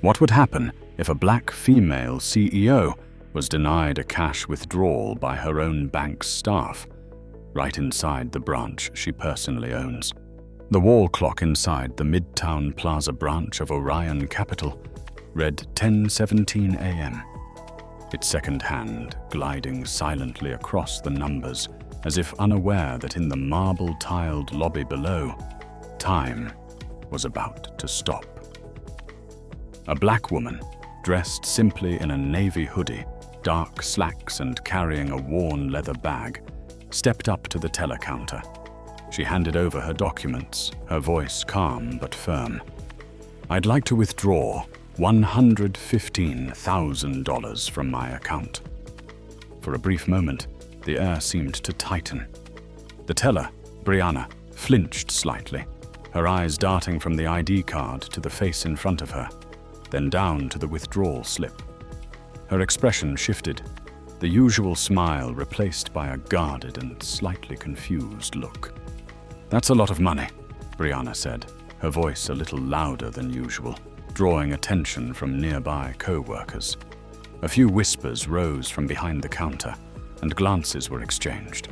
What would happen if a black female CEO was denied a cash withdrawal by her own bank's staff, right inside the branch she personally owns? The wall clock inside the Midtown Plaza branch of Orion Capital read 10:17 a.m., its second hand gliding silently across the numbers as if unaware that in the marble-tiled lobby below, time was about to stop. A black woman, dressed simply in a navy hoodie, dark slacks and carrying a worn leather bag, stepped up to the teller counter. She handed over her documents, her voice calm but firm. "I'd like to withdraw $115,000 from my account." For a brief moment, the air seemed to tighten. The teller, Brianna, flinched slightly, her eyes darting from the ID card to the face in front of her, then down to the withdrawal slip. Her expression shifted, the usual smile replaced by a guarded and slightly confused look. "That's a lot of money," Brianna said, her voice a little louder than usual, drawing attention from nearby co-workers. A few whispers rose from behind the counter, and glances were exchanged.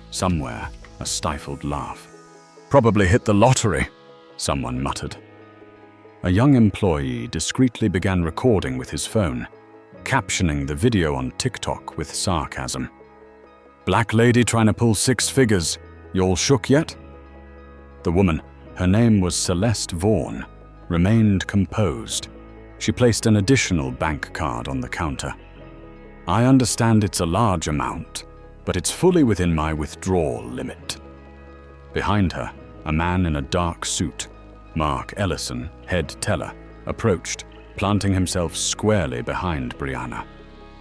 Somewhere, a stifled laugh. "Probably hit the lottery," someone muttered. A young employee discreetly began recording with his phone, captioning the video on TikTok with sarcasm. "Black lady trying to pull 6 figures. You all shook yet?" The woman, her name was Celeste Vaughn, remained composed. She placed an additional bank card on the counter. "I understand it's a large amount, but it's fully within my withdrawal limit." Behind her, a man in a dark suit, Mark Ellison, head teller, approached, planting himself squarely behind Brianna.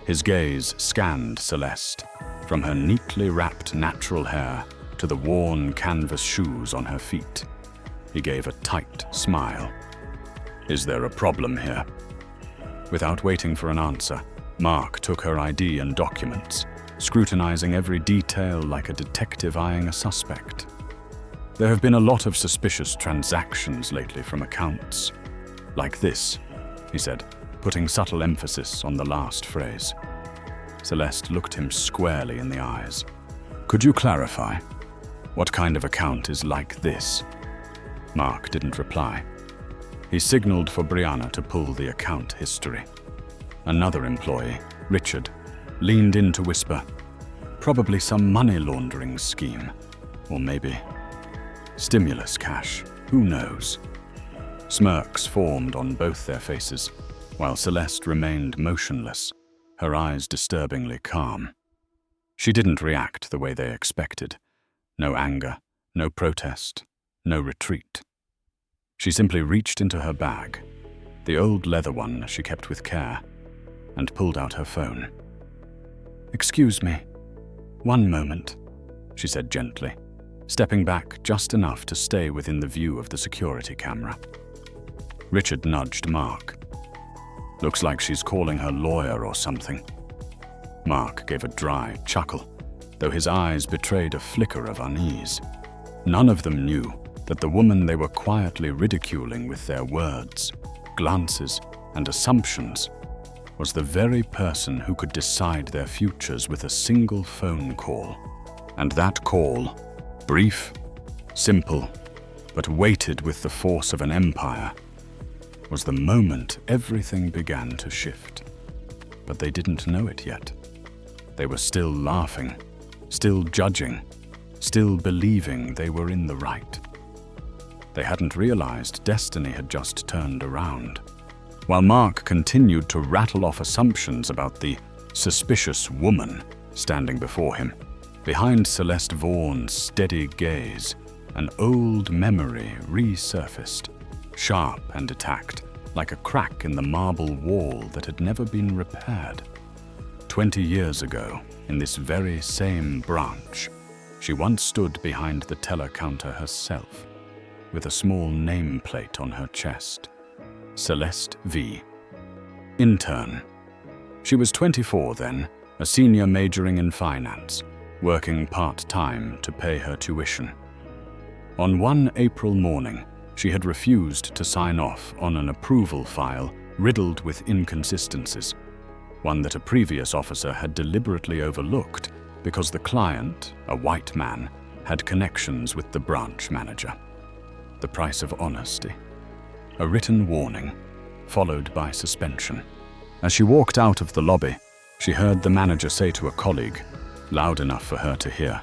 His gaze scanned Celeste, from her neatly wrapped natural hair to the worn canvas shoes on her feet. He gave a tight smile. "Is there a problem here?" Without waiting for an answer, Mark took her ID and documents, scrutinizing every detail like a detective eyeing a suspect. "There have been a lot of suspicious transactions lately from accounts like this," he said, putting subtle emphasis on the last phrase. Celeste looked him squarely in the eyes. "Could you clarify? What kind of account is like this?" Mark didn't reply. He signaled for Brianna to pull the account history. Another employee, Richard, leaned in to whisper, "Probably some money laundering scheme. Or maybe stimulus cash. Who knows?" Smirks formed on both their faces, while Celeste remained motionless, her eyes disturbingly calm. She didn't react the way they expected. No anger, no protest, no retreat. She simply reached into her bag, the old leather one she kept with care, and pulled out her phone. "Excuse me. One moment," she said gently, stepping back just enough to stay within the view of the security camera. Richard nudged Mark. "Looks like she's calling her lawyer or something." Mark gave a dry chuckle, though his eyes betrayed a flicker of unease. None of them knew that the woman they were quietly ridiculing with their words, glances, and assumptions was the very person who could decide their futures with a single phone call. And that call, brief, simple, but weighted with the force of an empire, was the moment everything began to shift. But they didn't know it yet. They were still laughing, still judging, still believing they were in the right. They hadn't realized destiny had just turned around. While Mark continued to rattle off assumptions about the suspicious woman standing before him, behind Celeste Vaughn's steady gaze, an old memory resurfaced, sharp and attacked, like a crack in the marble wall that had never been repaired. 20 years ago, in this very same branch, she once stood behind the teller counter herself, with a small nameplate on her chest. Celeste V. Intern. She was 24 then, a senior majoring in finance, working part-time to pay her tuition. On one April morning, she had refused to sign off on an approval file riddled with inconsistencies, one that a previous officer had deliberately overlooked because the client, a white man, had connections with the branch manager. The price of honesty. A written warning, followed by suspension. As she walked out of the lobby, she heard the manager say to a colleague, loud enough for her to hear,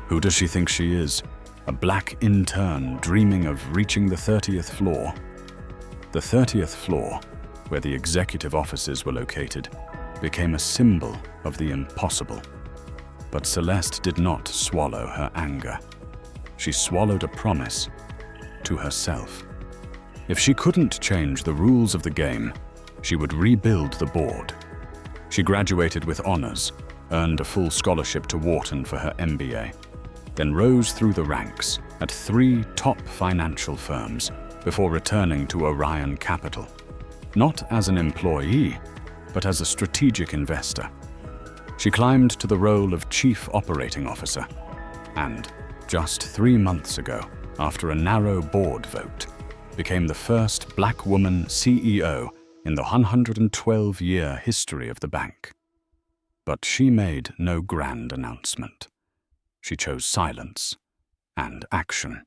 "Who does she think she is? A black intern dreaming of reaching the 30th floor." The 30th floor, where the executive offices were located, became a symbol of the impossible. But Celeste did not swallow her anger. She swallowed a promise to herself. If she couldn't change the rules of the game, she would rebuild the board. She graduated with honors, earned a full scholarship to Wharton for her MBA, then rose through the ranks at 3 top financial firms before returning to Orion Capital, not as an employee, but as a strategic investor. She climbed to the role of Chief Operating Officer, and just 3 months ago, after a narrow board vote, became the first black woman CEO in the 112-year history of the bank. But she made no grand announcement. She chose silence and action.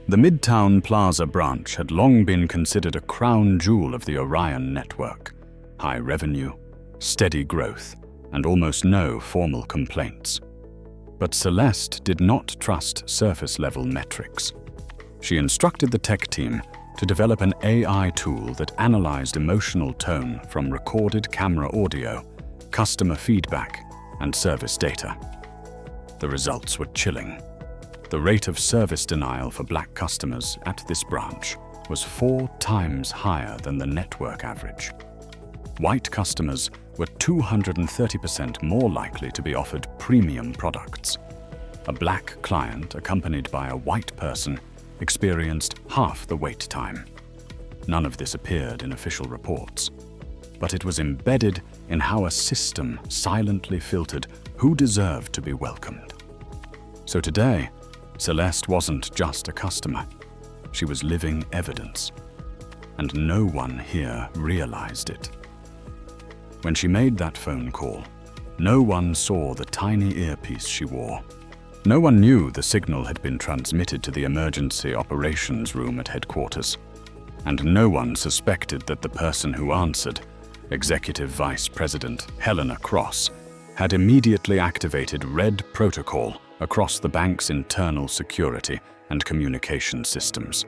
The Midtown Plaza branch had long been considered a crown jewel of the Orion network. High revenue, steady growth, and almost no formal complaints. But Celeste did not trust surface-level metrics. She instructed the tech team to develop an AI tool that analyzed emotional tone from recorded camera audio, customer feedback, and service data. The results were chilling. The rate of service denial for black customers at this branch was 4 times higher than the network average. White customers were 230% more likely to be offered premium products. A black client accompanied by a white person experienced half the wait time. None of this appeared in official reports, but it was embedded in how a system silently filtered who deserved to be welcomed. So today, Celeste wasn't just a customer. She was living evidence, and no one here realized it. When she made that phone call, no one saw the tiny earpiece she wore. No one knew the signal had been transmitted to the emergency operations room at headquarters, and no one suspected that the person who answered, Executive Vice President Helena Cross, had immediately activated Red Protocol across the bank's internal security and communication systems.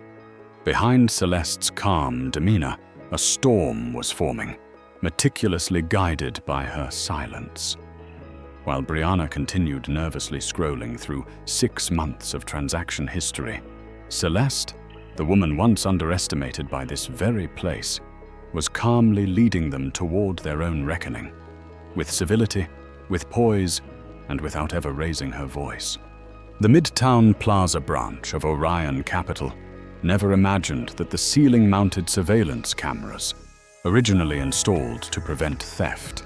Behind Celeste's calm demeanor, a storm was forming, meticulously guided by her silence. While Brianna continued nervously scrolling through 6 months of transaction history, Celeste, the woman once underestimated by this very place, was calmly leading them toward their own reckoning, with civility, with poise, and without ever raising her voice. The Midtown Plaza branch of Orion Capital never imagined that the ceiling-mounted surveillance cameras, originally installed to prevent theft,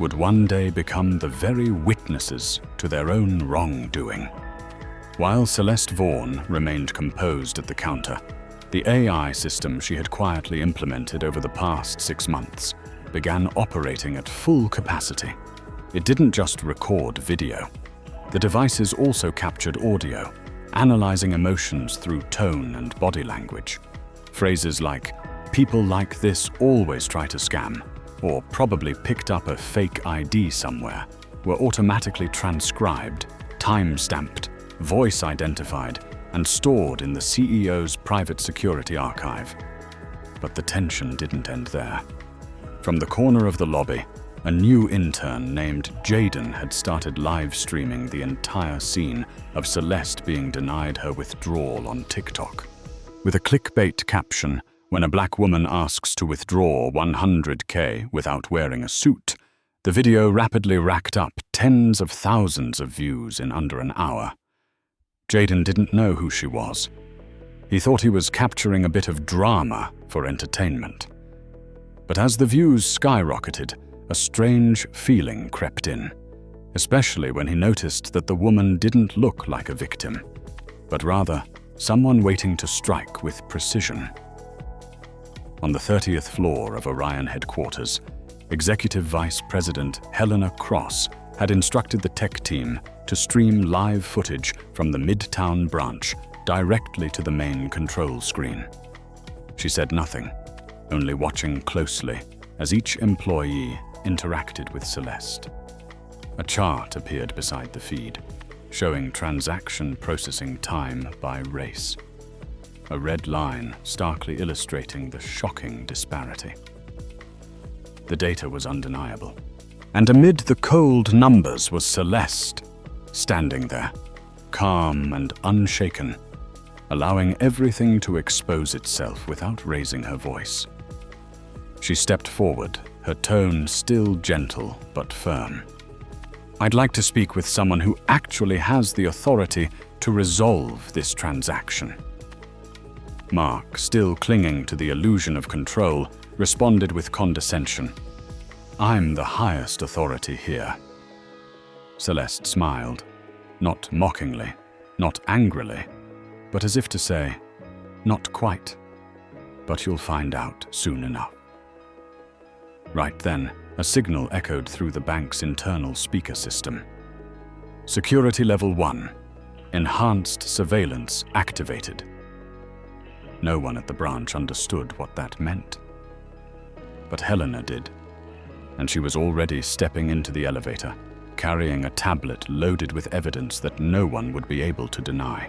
would one day become the very witnesses to their own wrongdoing. While Celeste Vaughan remained composed at the counter, the AI system she had quietly implemented over the past 6 months began operating at full capacity. It didn't just record video. The devices also captured audio, analyzing emotions through tone and body language. Phrases like, "People like this always try to scam," or "probably picked up a fake ID somewhere," were automatically transcribed, time-stamped, voice-identified, and stored in the CEO's private security archive. But the tension didn't end there. From the corner of the lobby, a new intern named Jaden had started live-streaming the entire scene of Celeste being denied her withdrawal on TikTok. With a clickbait caption, "When a black woman asks to withdraw $100K without wearing a suit," the video rapidly racked up tens of thousands of views in under an hour. Jaden didn't know who she was. He thought he was capturing a bit of drama for entertainment. But as the views skyrocketed, a strange feeling crept in, especially when he noticed that the woman didn't look like a victim, but rather someone waiting to strike with precision. On the 30th floor of Orion headquarters, Executive Vice President Helena Cross had instructed the tech team to stream live footage from the Midtown branch directly to the main control screen. She said nothing, only watching closely as each employee interacted with Celeste. A chart appeared beside the feed, showing transaction processing time by race. A red line starkly illustrating the shocking disparity. The data was undeniable, and amid the cold numbers was Celeste, standing there, calm and unshaken, allowing everything to expose itself without raising her voice. She stepped forward, her tone still gentle but firm. "I'd like to speak with someone who actually has the authority to resolve this transaction." Mark, still clinging to the illusion of control, responded with condescension. "I'm the highest authority here." Celeste smiled, not mockingly, not angrily, but as if to say, "Not quite, but you'll find out soon enough." Right then, a signal echoed through the bank's internal speaker system. "Security Level 1. Enhanced surveillance activated." No one at the branch understood what that meant. But Helena did, and she was already stepping into the elevator, carrying a tablet loaded with evidence that no one would be able to deny.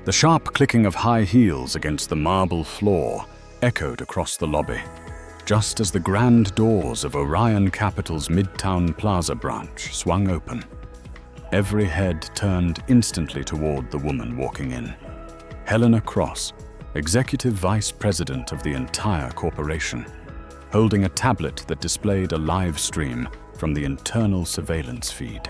The sharp clicking of high heels against the marble floor echoed across the lobby, just as the grand doors of Orion Capital's Midtown Plaza branch swung open. Every head turned instantly toward the woman walking in. Helena Cross, Executive Vice President of the entire corporation, holding a tablet that displayed a live stream from the internal surveillance feed.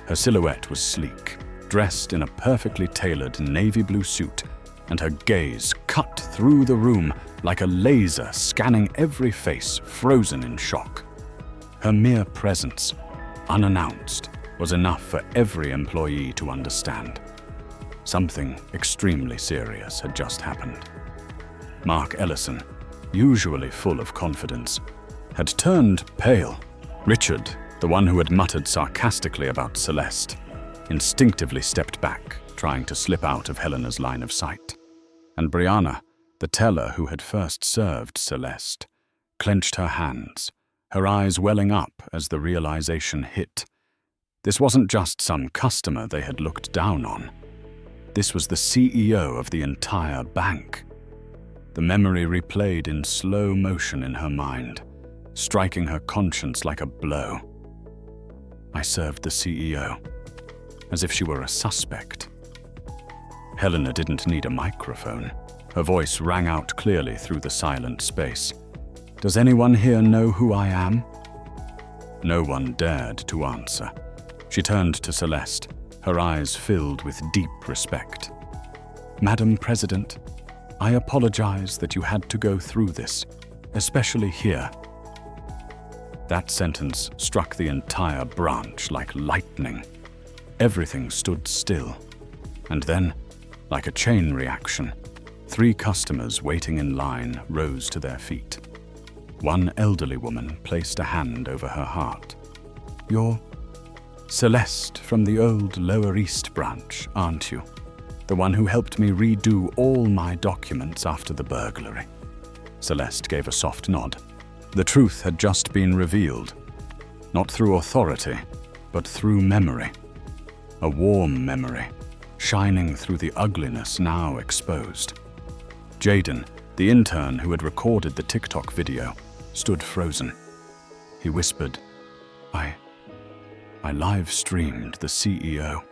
Her silhouette was sleek, dressed in a perfectly tailored navy blue suit, and her gaze cut through the room like a laser scanning every face frozen in shock. Her mere presence, unannounced, was enough for every employee to understand. Something extremely serious had just happened. Mark Ellison, usually full of confidence, had turned pale. Richard, the one who had muttered sarcastically about Celeste, instinctively stepped back, trying to slip out of Helena's line of sight. And Brianna, the teller who had first served Celeste, clenched her hands, her eyes welling up as the realization hit. This wasn't just some customer they had looked down on. This was the CEO of the entire bank. The memory replayed in slow motion in her mind, striking her conscience like a blow. I served the CEO, as if she were a suspect. Helena didn't need a microphone. Her voice rang out clearly through the silent space. "Does anyone here know who I am?" No one dared to answer. She turned to Celeste, her eyes filled with deep respect. "Madam President, I apologize that you had to go through this, especially here." That sentence struck the entire branch like lightning. Everything stood still. And then, like a chain reaction, 3 customers waiting in line rose to their feet. One elderly woman placed a hand over her heart. "You're Celeste from the old Lower East branch, aren't you? The one who helped me redo all my documents after the burglary." Celeste gave a soft nod. The truth had just been revealed, not through authority, but through memory. A warm memory, shining through the ugliness now exposed. Jaden, the intern who had recorded the TikTok video, stood frozen. He whispered, I live-streamed the CEO.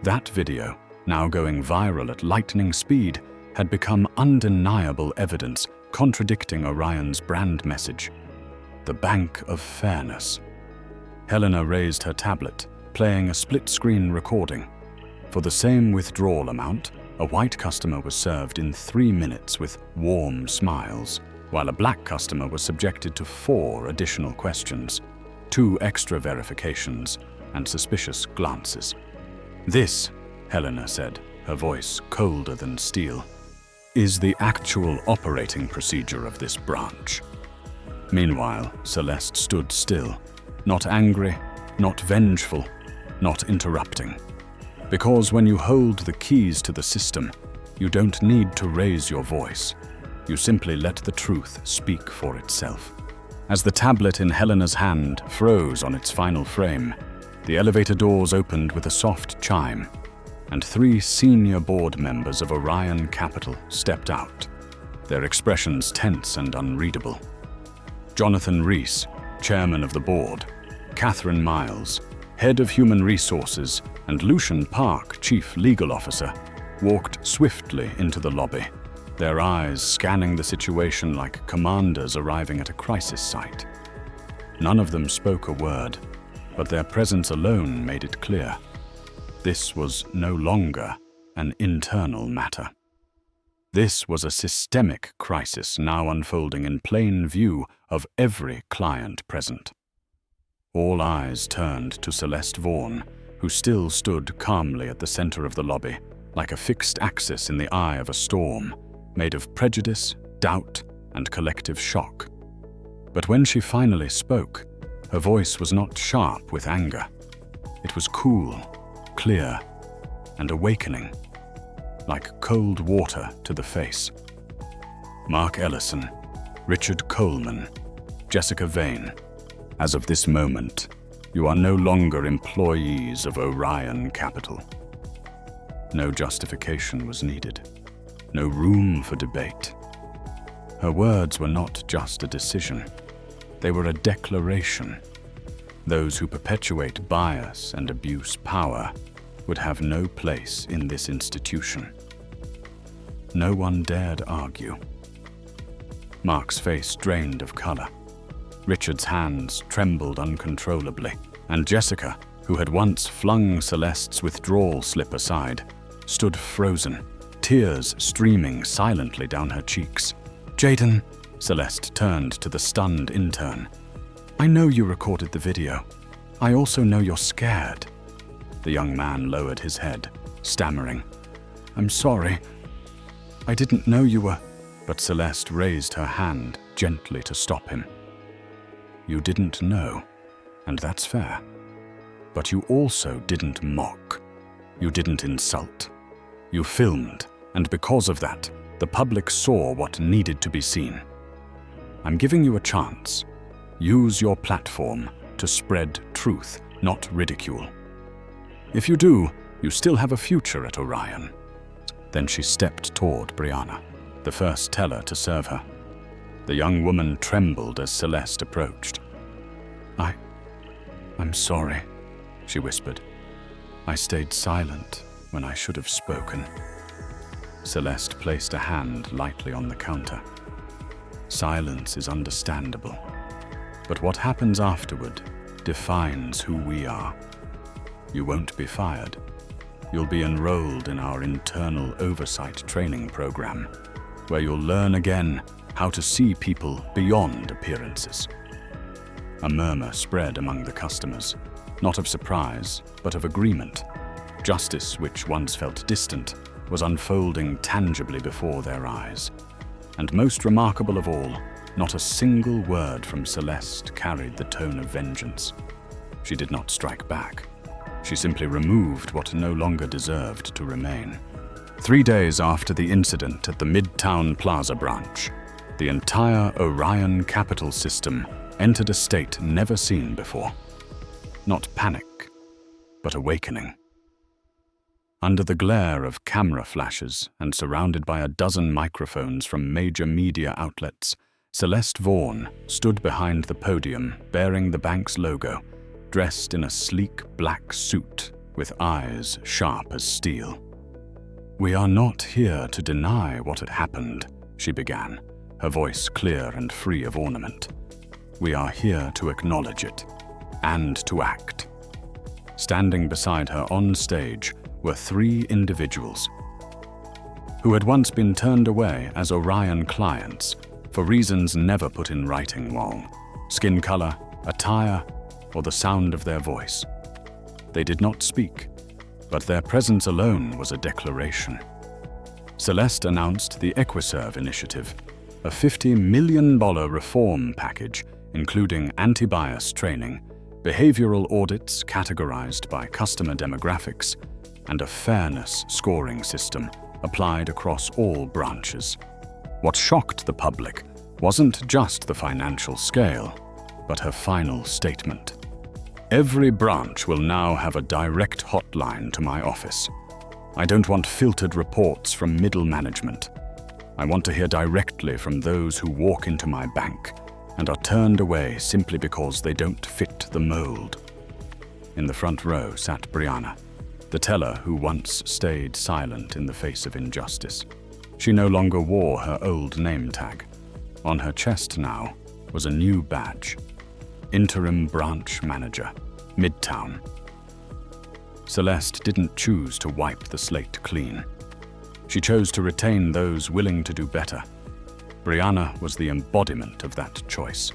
That video, now going viral at lightning speed, had become undeniable evidence contradicting Orion's brand message. The Bank of Fairness. Helena raised her tablet, playing a split-screen recording. For the same withdrawal amount, a white customer was served in 3 minutes with warm smiles, while a black customer was subjected to 4 additional questions, 2 extra verifications, and suspicious glances. "This," Helena said, her voice colder than steel, is the actual operating procedure of this branch. Meanwhile, Celeste stood still, not angry, not vengeful, not interrupting. Because when you hold the keys to the system, you don't need to raise your voice. You simply let the truth speak for itself. As the tablet in Helena's hand froze on its final frame, the elevator doors opened with a soft chime, and 3 senior board members of Orion Capital stepped out, their expressions tense and unreadable. Jonathan Rees, chairman of the board, Catherine Miles, head of human resources, and Lucian Park, chief legal officer, walked swiftly into the lobby, their eyes scanning the situation like commanders arriving at a crisis site. None of them spoke a word, but their presence alone made it clear. This was no longer an internal matter. This was a systemic crisis now unfolding in plain view of every client present. All eyes turned to Celeste Vaughan, who still stood calmly at the center of the lobby, like a fixed axis in the eye of a storm, made of prejudice, doubt, and collective shock. But when she finally spoke, her voice was not sharp with anger. It was cool, clear, and awakening, like cold water to the face. Mark Ellison, Richard Coleman, Jessica Vane, as of this moment, you are no longer employees of Orion Capital. No justification was needed, no room for debate. Her words were not just a decision, they were a declaration. Those who perpetuate bias and abuse power would have no place in this institution. No one dared argue. Mark's face drained of color. Richard's hands trembled uncontrollably, and Jessica, who had once flung Celeste's withdrawal slip aside, stood frozen, tears streaming silently down her cheeks. "Jaden," Celeste turned to the stunned intern. "I know you recorded the video. I also know you're scared." The young man lowered his head, stammering, "I'm sorry. I didn't know you were—" But Celeste raised her hand gently to stop him. "You didn't know, and that's fair. But you also didn't mock. You didn't insult. You filmed, and because of that, the public saw what needed to be seen. I'm giving you a chance. Use your platform to spread truth, not ridicule. If you do, you still have a future at Orion." Then she stepped toward Brianna, the first teller to serve her. The young woman trembled as Celeste approached. I'm sorry," she whispered. "I stayed silent when I should have spoken." Celeste placed a hand lightly on the counter. "Silence is understandable, but what happens afterward defines who we are. You won't be fired. You'll be enrolled in our internal oversight training program, where you'll learn again how to see people beyond appearances." A murmur spread among the customers, not of surprise, but of agreement. Justice, which once felt distant, was unfolding tangibly before their eyes. And most remarkable of all, not a single word from Celeste carried the tone of vengeance. She did not strike back. She simply removed what no longer deserved to remain. 3 days after the incident at the Midtown Plaza branch, the entire Orion Capital system entered a state never seen before. Not panic, but awakening. Under the glare of camera flashes and surrounded by a dozen microphones from major media outlets, Celeste Vaughan stood behind the podium bearing the bank's logo, dressed in a sleek black suit with eyes sharp as steel. "We are not here to deny what had happened," she began, her voice clear and free of ornament. "We are here to acknowledge it, and to act." Standing beside her on stage were 3 individuals who had once been turned away as Orion clients for reasons never put in writing long: skin color, attire, or the sound of their voice. They did not speak, but their presence alone was a declaration. Celeste announced the Equiserve initiative, a $50 million reform package including anti-bias training, behavioral audits categorized by customer demographics, and a fairness scoring system applied across all branches. What shocked the public wasn't just the financial scale, but her final statement. Every branch will now have a direct hotline to my office. I don't want filtered reports from middle management. I want to hear directly from those who walk into my bank and are turned away simply because they don't fit the mold. In the front row sat Brianna, the teller who once stayed silent in the face of injustice. She no longer wore her old name tag. On her chest now was a new badge: Interim Branch Manager, Midtown. Celeste didn't choose to wipe the slate clean. She chose to retain those willing to do better. Brianna was the embodiment of that choice.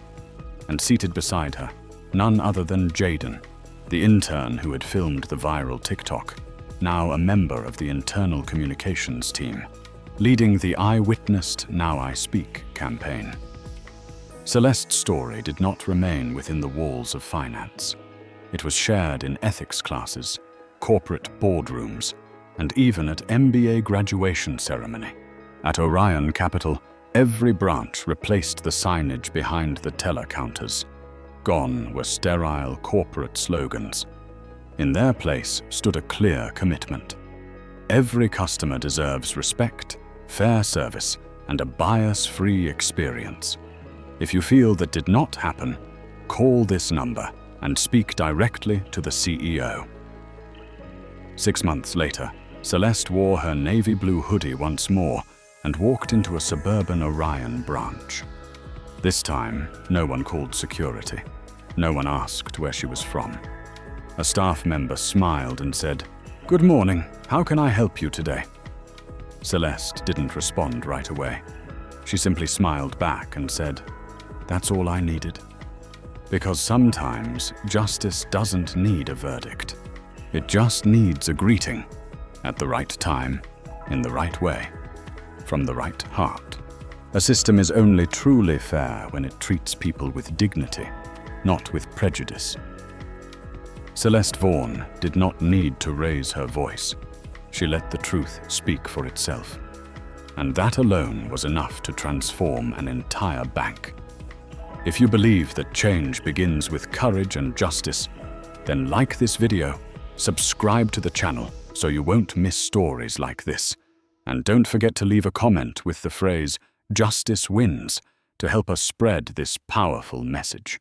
And seated beside her, none other than Jaden, the intern who had filmed the viral TikTok, now a member of the internal communications team, leading the I Witnessed, Now I Speak campaign. Celeste's story did not remain within the walls of finance. It was shared in ethics classes, corporate boardrooms, and even at MBA graduation ceremony. At Orion Capital, every branch replaced the signage behind the teller counters. Gone were sterile corporate slogans. In their place stood a clear commitment. Every customer deserves respect, fair service, and a bias-free experience. If you feel that did not happen, call this number and speak directly to the CEO. 6 months later, Celeste wore her navy blue hoodie once more and walked into a suburban Orion branch. This time, no one called security. No one asked where she was from. A staff member smiled and said, "Good morning, how can I help you today?" Celeste didn't respond right away. She simply smiled back and said, "That's all I needed." Because sometimes justice doesn't need a verdict. It just needs a greeting, at the right time, in the right way, from the right heart. A system is only truly fair when it treats people with dignity, not with prejudice. Celeste Vaughan did not need to raise her voice. She let the truth speak for itself. And that alone was enough to transform an entire bank. If you believe that change begins with courage and justice, then like this video, subscribe to the channel so you won't miss stories like this. And don't forget to leave a comment with the phrase "Justice wins" to help us spread this powerful message.